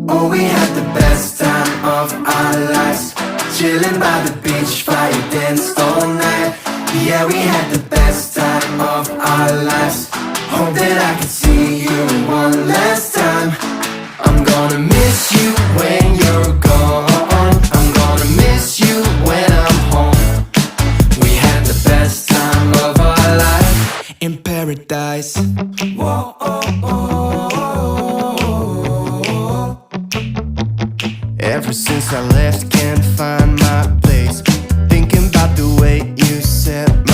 Oh, we had the best time of our lives, chilling by the beach, fire danced all night. Yeah, we had the best time of our lives. Hope that I could see you one last time. I'm gonna miss you when you're gone. I'm gonna miss you when I'm home. We had the best time of our life in paradise. Whoa, oh, oh, oh. Ever since I left, can't find my place. Thinking about the way you said